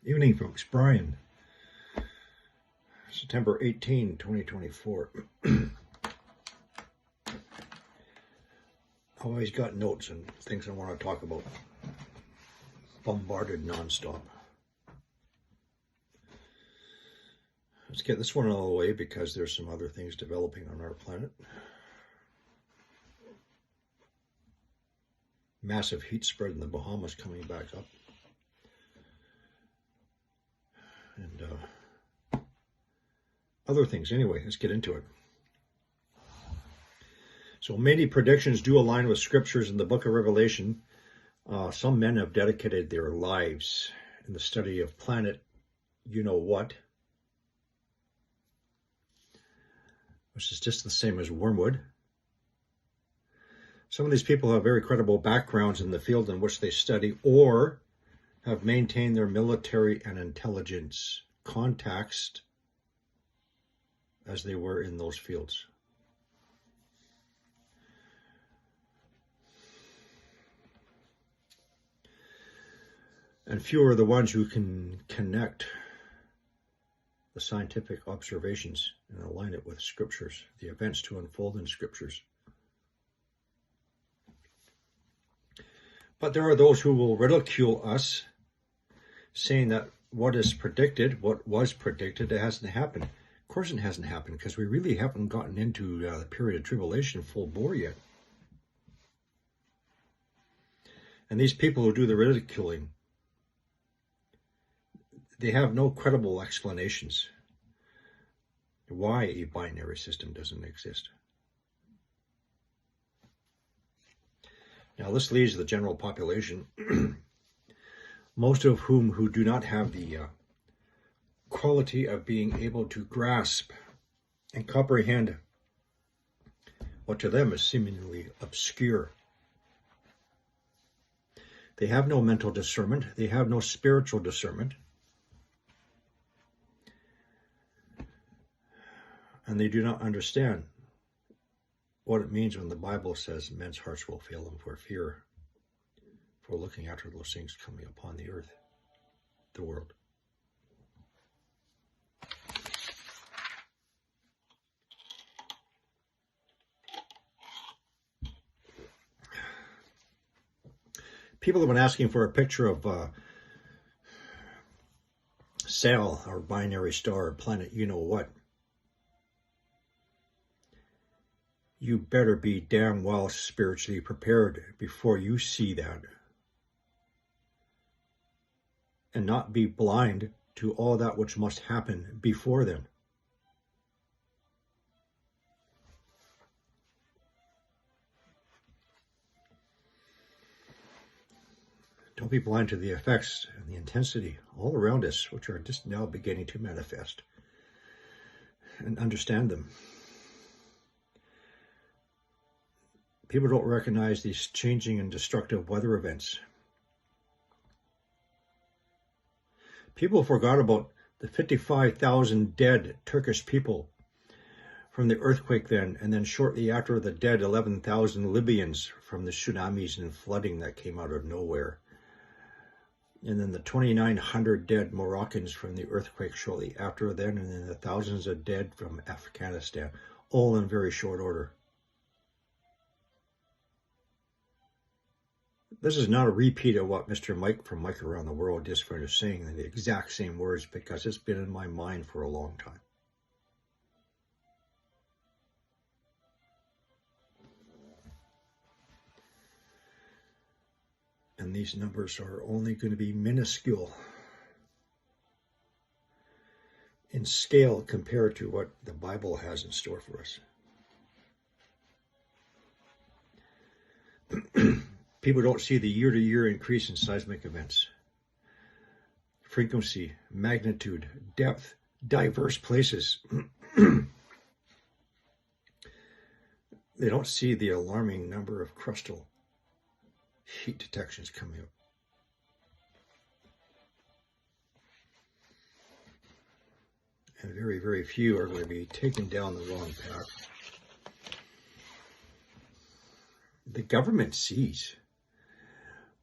Evening, folks. Brian, September 18, 2024. Always got notes and things I want to talk about. Bombarded nonstop. Let's get this one out of the way because there's some other things developing on our planet. Massive heat spread in the Bahamas coming back up. And other things. Anyway, let's get into it. So many predictions do align with scriptures in the book of Revelation. Some men have dedicated their lives in the study of planet you-know-what, which is just the same as wormwood. Some of these people have very credible backgrounds in the field in which they study or have maintained their military and intelligence contacts as they were in those fields. And few are the ones who can connect the scientific observations and align it with scriptures, the events to unfold in scriptures. But there are those who will ridicule us, saying that what was predicted, it hasn't happened. Of course it hasn't happened, because we really haven't gotten into the period of tribulation full bore yet. And these people who do the ridiculing, they have no credible explanations why a binary system doesn't exist. Now this leaves the general population, most of whom who do not have the quality of being able to grasp and comprehend what to them is seemingly obscure. They have no mental discernment. They have no spiritual discernment. And they do not understand what it means when the Bible says men's hearts will fail them for fear, for looking after those things coming upon the earth, the world. People have been asking for a picture of Sal, our binary star, planet you-know-what. You better be damn well spiritually prepared before you see that. And not be blind to all that which must happen before then. Don't be blind to the effects and the intensity all around us, which are just now beginning to manifest. And understand them. People don't recognize these changing and destructive weather events. People forgot about the 55,000 dead Turkish people from the earthquake then, and then shortly after the dead 11,000 Libyans from the tsunamis and flooding that came out of nowhere. And then the 2,900 dead Moroccans from the earthquake shortly after then, and then the thousands of dead from Afghanistan, all in very short order. This is not a repeat of what Mr. Mike from Mike Around the World just finished saying in the exact same words, because it's been in my mind for a long time. And these numbers are only going to be minuscule in scale compared to what the Bible has in store for us. People don't see the year-to-year increase in seismic events. Frequency, magnitude, depth, diverse places. They don't see the alarming number of crustal heat detections coming up. And very, very few are going to be taken down the wrong path. The government sees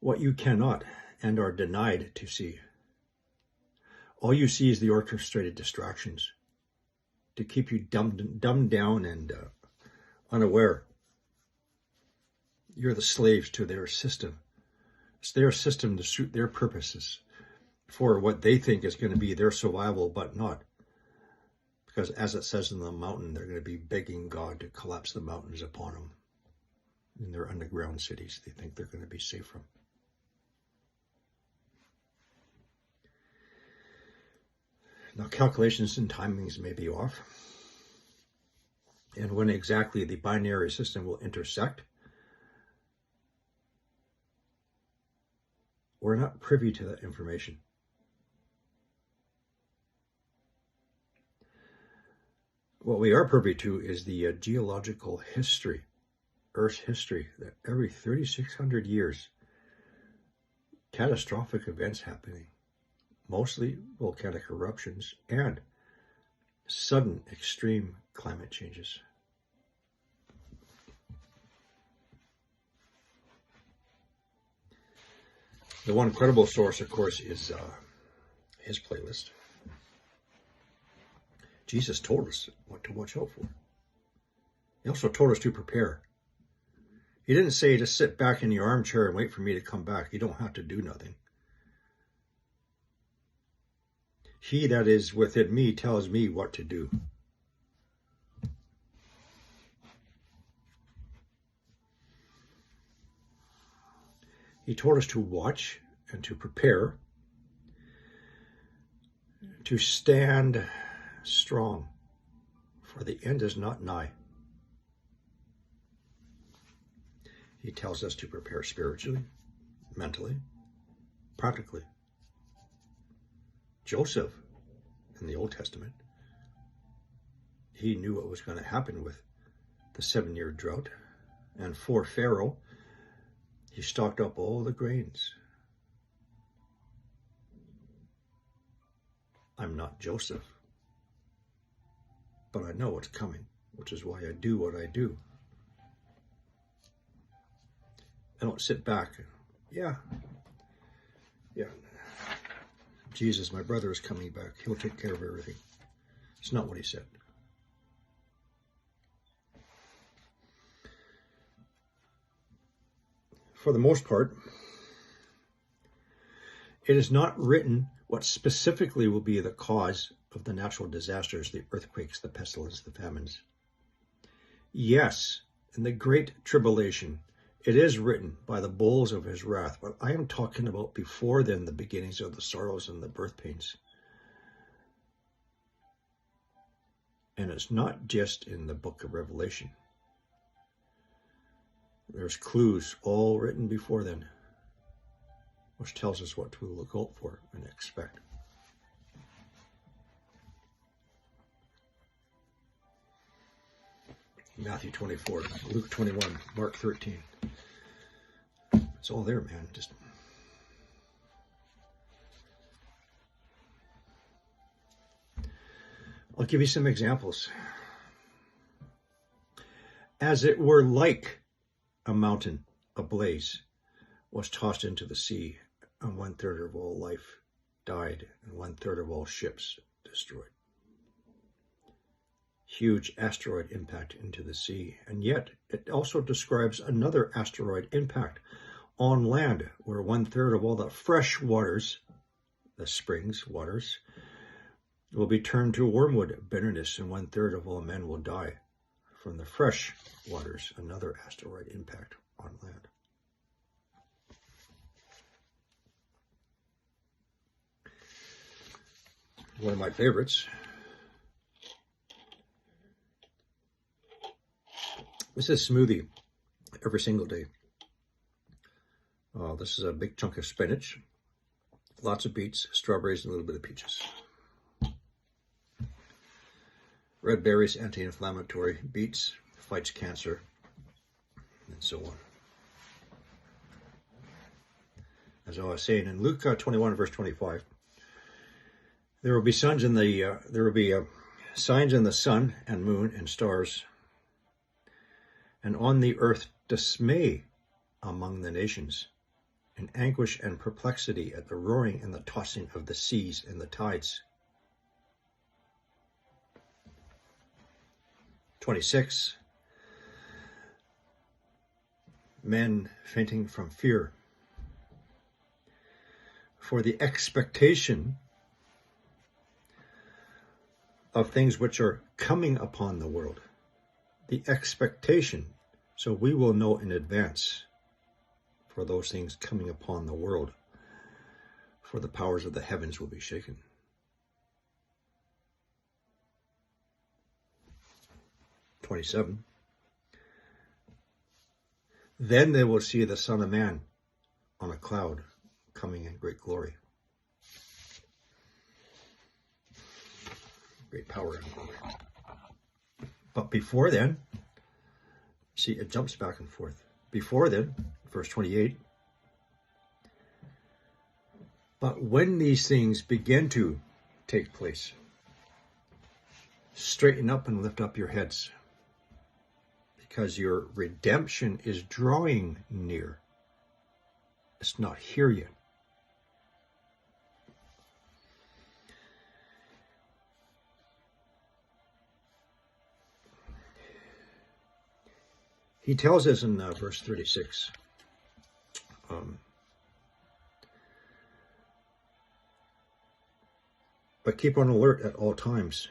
what you cannot and are denied to see. All you see is the orchestrated distractions to keep you dumbed down and unaware. You're the slaves to their system. It's their system to suit their purposes for what they think is going to be their survival, but not. Because as it says in the mountain, they're going to be begging God to collapse the mountains upon them in their underground cities they think they're going to be safe from. Now, calculations and timings may be off. And when exactly the binary system will intersect, we're not privy to that information. What we are privy to is the geological history, Earth's history, that every 3,600 years, catastrophic events happening, mostly volcanic eruptions and sudden extreme climate changes. The one credible source, of course, is his playlist. Jesus told us what to watch out for. He also told us to prepare. He didn't say just sit back in your armchair and wait for me to come back. You don't have to do nothing. He that is within me tells me what to do. He told us to watch and to prepare, to stand strong, for the end is not nigh. He tells us to prepare spiritually, mentally, practically. Joseph, in the Old Testament, he knew what was going to happen with the 7-year drought. And for Pharaoh, he stocked up all the grains. I'm not Joseph, but I know what's coming, which is why I do what I do. I don't sit back. Yeah. Jesus, my brother, is coming back. He'll take care of everything. It's not what he said. For the most part, it is not written what specifically will be the cause of the natural disasters, the earthquakes, the pestilence, the famines. Yes, in the great tribulation, it is written by the bowls of his wrath, but I am talking about before then, the beginnings of the sorrows and the birth pains. And it's not just in the book of Revelation. There's clues all written before then, which tells us what to look out for and expect. Matthew 24, Luke 21, Mark 13. It's all there, man. Just I'll give you some examples. As it were like a mountain ablaze was tossed into the sea, and 1/3 of all life died, and 1/3 of all ships destroyed. Huge asteroid impact into the sea, and yet it also describes another asteroid impact on land, where 1/3 of all the fresh waters, the springs waters, will be turned to wormwood, bitterness, and 1/3 of all men will die from the fresh waters, another asteroid impact on land. One of my favorites. This is smoothie every single day. This is a big chunk of spinach, lots of beets, strawberries, and a little bit of peaches. Red berries, anti-inflammatory. Beets, fights cancer, and so on. As I was saying in Luke 21, verse 25, there will be signs in the sun and moon and stars, and on the earth dismay among the nations, in anguish and perplexity at the roaring and the tossing of the seas and the tides. 26. Men fainting from fear, for the expectation of things which are coming upon the world. The expectation, so we will know in advance for those things coming upon the world, for the powers of the heavens will be shaken. (27) Then they will see the Son of Man on a cloud coming in great glory. Great power and glory. But before then, see, it jumps back and forth. Before then, verse 28, but when these things begin to take place, straighten up and lift up your heads, because your redemption is drawing near. It's not here yet. He tells us in verse 36, but keep on alert at all times,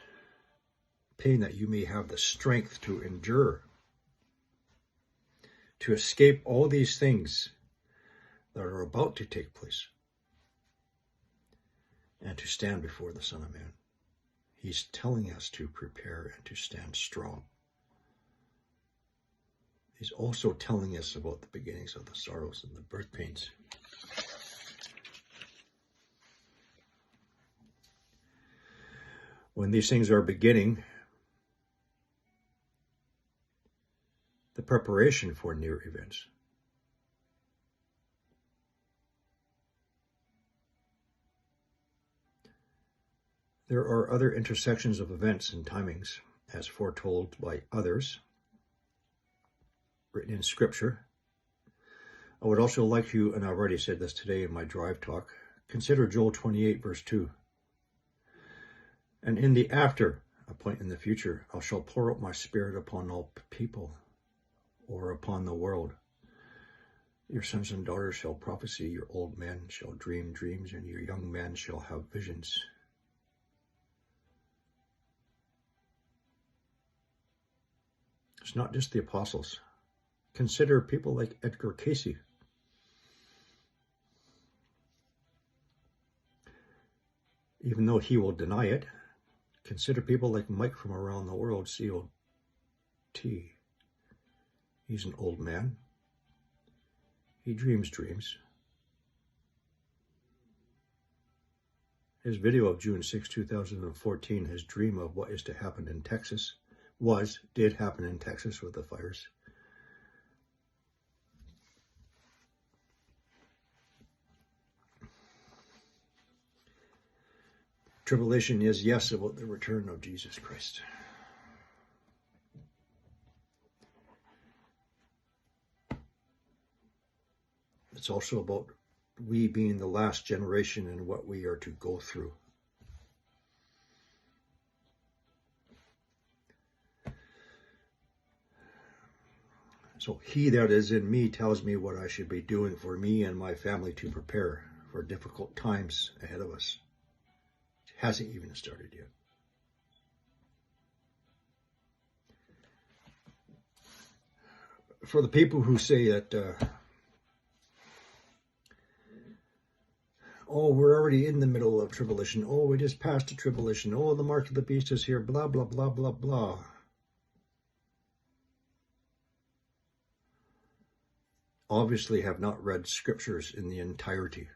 praying that you may have the strength to endure, to escape all these things that are about to take place, and to stand before the Son of Man. He's telling us to prepare and to stand strong. He's also telling us about the beginnings of the sorrows and the birth pains. When these things are beginning, the preparation for near events. There are other intersections of events and timings, as foretold by others, written in Scripture. I would also like you, and I already said this today in my drive talk, consider Joel 28, verse 2. And in the after, a point in the future, I shall pour out my spirit upon all people, or upon the world. Your sons and daughters shall prophesy, your old men shall dream dreams, and your young men shall have visions. It's not just the apostles. Consider people like Edgar Casey. Even though he will deny it, consider people like Mike from around the world, COT. He's an old man. He dreams dreams. His video of June 6, 2014, his dream of what is to happen in Texas, did happen in Texas with the fires. Tribulation is, yes, about the return of Jesus Christ. It's also about we being the last generation and what we are to go through. So he that is in me tells me what I should be doing for me and my family to prepare for difficult times ahead of us. It hasn't even started yet. For the people who say that, oh, we're already in the middle of tribulation. Oh, we just passed the tribulation. Oh, the mark of the beast is here. Blah, blah, blah, blah, blah. Obviously have not read scriptures in the entirety.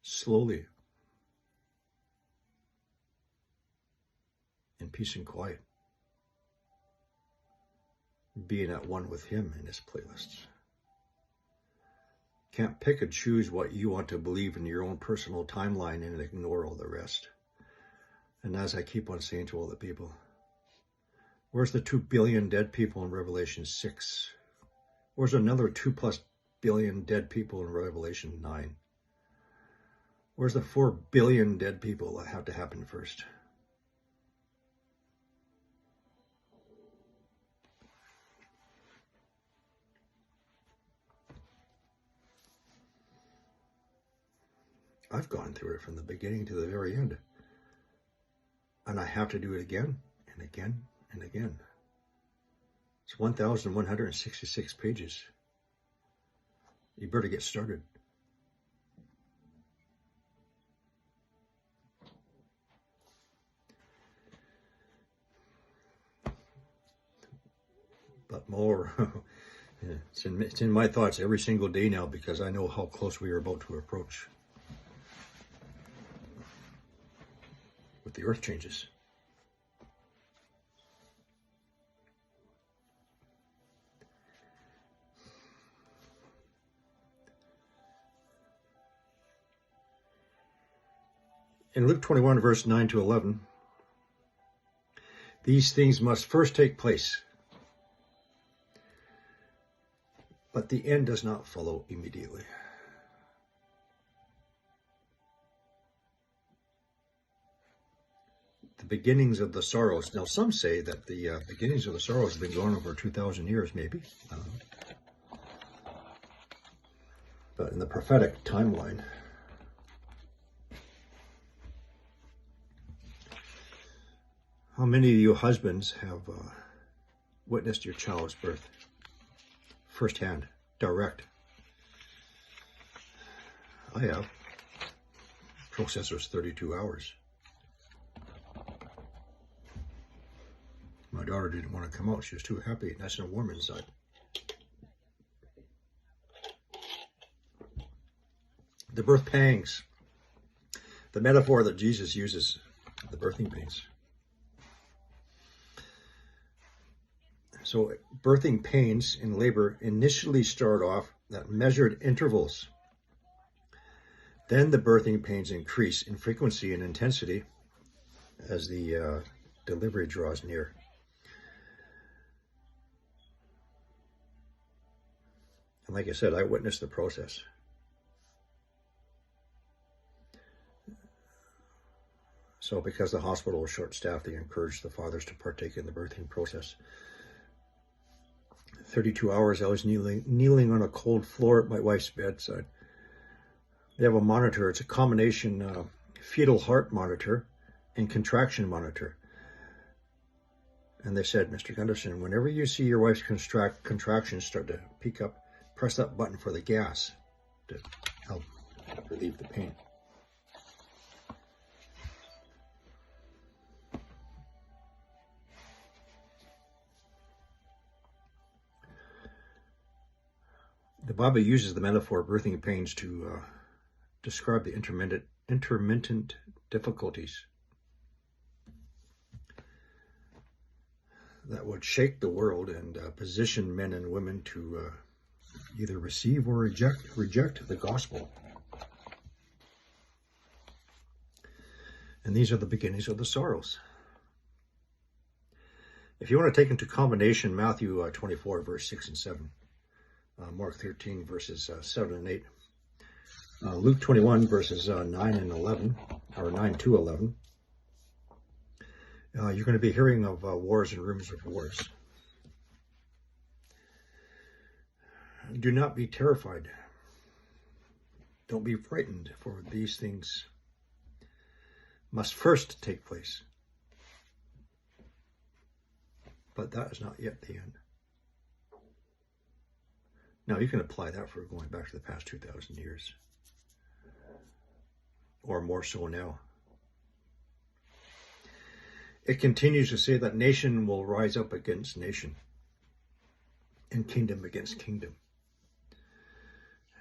Slowly, in peace and quiet, being at one with him in his playlists. Can't pick and choose what you want to believe in your own personal timeline and ignore all the rest. And as I keep on saying to all the people, where's the 2 billion dead people in Revelation 6? Where's another 2+ billion dead people in Revelation 9? Where's the 4 billion dead people that have to happen first? I've gone through it from the beginning to the very end. And I have to do it again and again and again. It's 1,166 pages. You better get started. But more, it's in my thoughts every single day now, because I know how close we are about to approach with the earth changes. In Luke 21, verse 9 to 11, these things must first take place, but the end does not follow immediately. The beginnings of the sorrows. Now, some say that the beginnings of the sorrows have been going over 2,000 years, maybe. But in the prophetic timeline, how many of you husbands have witnessed your child's birth? Firsthand, direct. I have. Process was 32 hours. My daughter didn't want to come out. She was too happy. Nice and warm inside. The birth pangs. The metaphor that Jesus uses, the birthing pains. So birthing pains in labor initially start off at measured intervals. Then the birthing pains increase in frequency and intensity as the delivery draws near. And like I said, I witnessed the process. So because the hospital was short-staffed, they encouraged the fathers to partake in the birthing process. 32 hours, I was kneeling on a cold floor at my wife's bedside. They have a monitor. It's a combination fetal heart monitor and contraction monitor. And they said, Mr. Gunderson, whenever you see your wife's contractions start to peak up, press that button for the gas to help relieve the pain. The Bible uses the metaphor of birthing pains to describe the intermittent difficulties that would shake the world and position men and women to either receive or reject the gospel. And these are the beginnings of the sorrows. If you want to take into combination Matthew 24, verse 6 and 7, Mark 13, verses 7 and 8, Luke 21, verses 9 and 11, or 9 to 11, you're going to be hearing of wars and rumors of wars. Do not be terrified. Don't be frightened, for these things must first take place. But that is not yet the end. Now, you can apply that for going back to the past 2,000 years, or more so now. It continues to say that nation will rise up against nation, and kingdom against kingdom.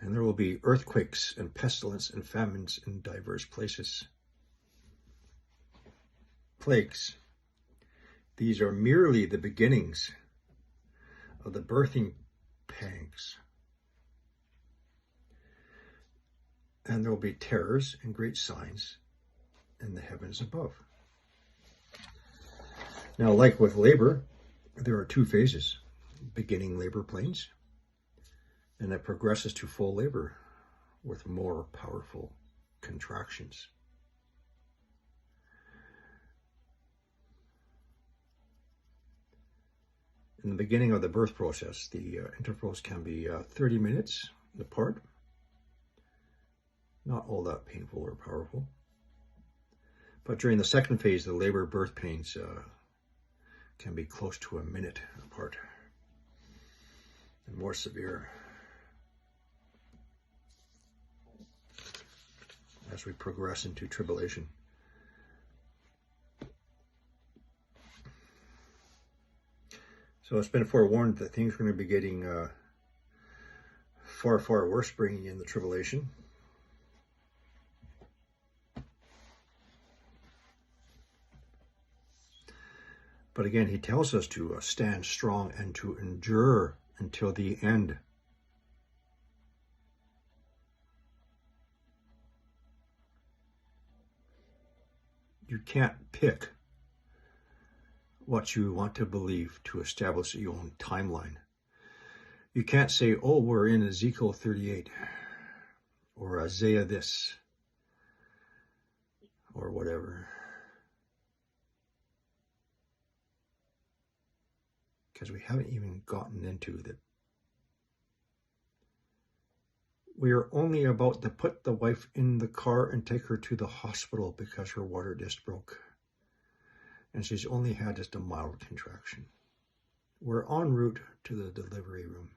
And there will be earthquakes and pestilence and famines in diverse places. Plagues. These are merely the beginnings of the birthing pangs. And there will be terrors and great signs in the heavens above. Now, like with labor, there are two phases: beginning labor pains and it progresses to full labor with more powerful contractions. In the beginning of the birth process, the intervals can be 30 minutes apart. Not all that painful or powerful. But during the second phase, the labor birth pains can be close to a minute apart and more severe as we progress into tribulation. So it's been forewarned that things are going to be getting far, far worse bringing in the tribulation. But again, he tells us to stand strong and to endure until the end. You can't pick what you want to believe to establish your own timeline. You can't say, oh, we're in Ezekiel 38 or Isaiah this or whatever. Because we haven't even gotten into that. We are only about to put the wife in the car and take her to the hospital because her water disc broke. And she's only had just a mild contraction. We're en route to the delivery room.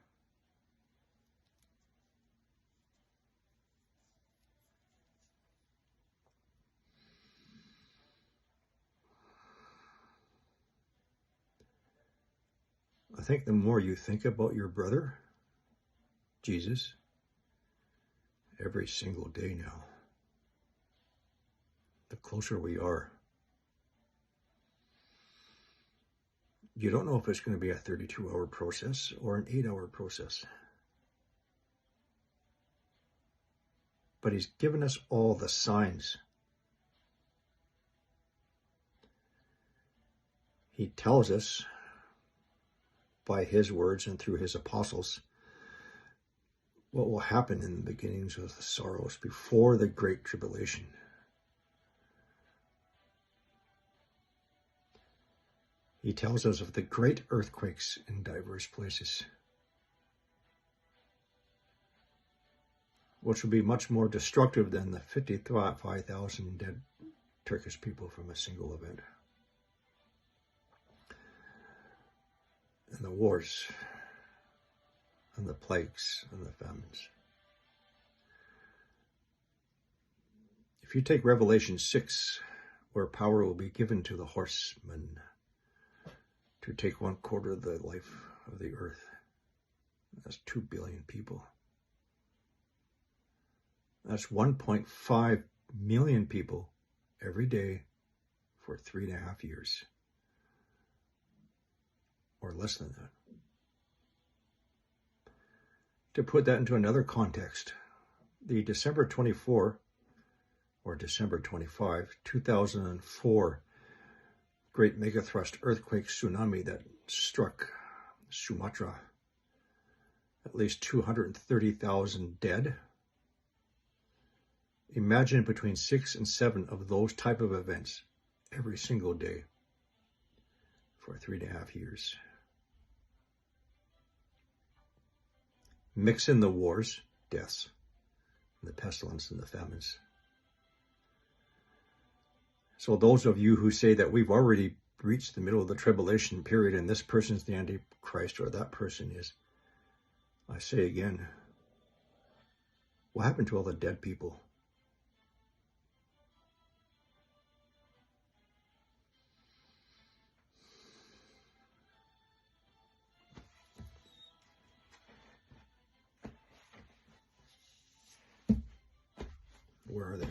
I think the more you think about your brother, Jesus, every single day now, the closer we are. You don't know if it's going to be a 32-hour process or an 8-hour process. But he's given us all the signs. He tells us by his words and through his apostles what will happen in the beginnings of the sorrows before the great tribulation. He tells us of the great earthquakes in diverse places, which will be much more destructive than the 55,000 dead Turkish people from a single event. And the wars, and the plagues, and the famines. If you take Revelation 6, where power will be given to the horsemen to take 1/4 of the life of the earth, that's 2 billion people. That's 1.5 million people every day for 3.5 years. Or less than that. To put that into another context, the December 24 or December 25, 2004 great megathrust earthquake tsunami that struck Sumatra, at least 230,000 dead. Imagine between 6 and 7 of those type of events every single day for 3.5 years. Mix in the wars, deaths, and the pestilence and the famines. So those of you who say that we've already reached the middle of the tribulation period and this person's the Antichrist or that person is, I say again, what happened to all the dead people? Where are they?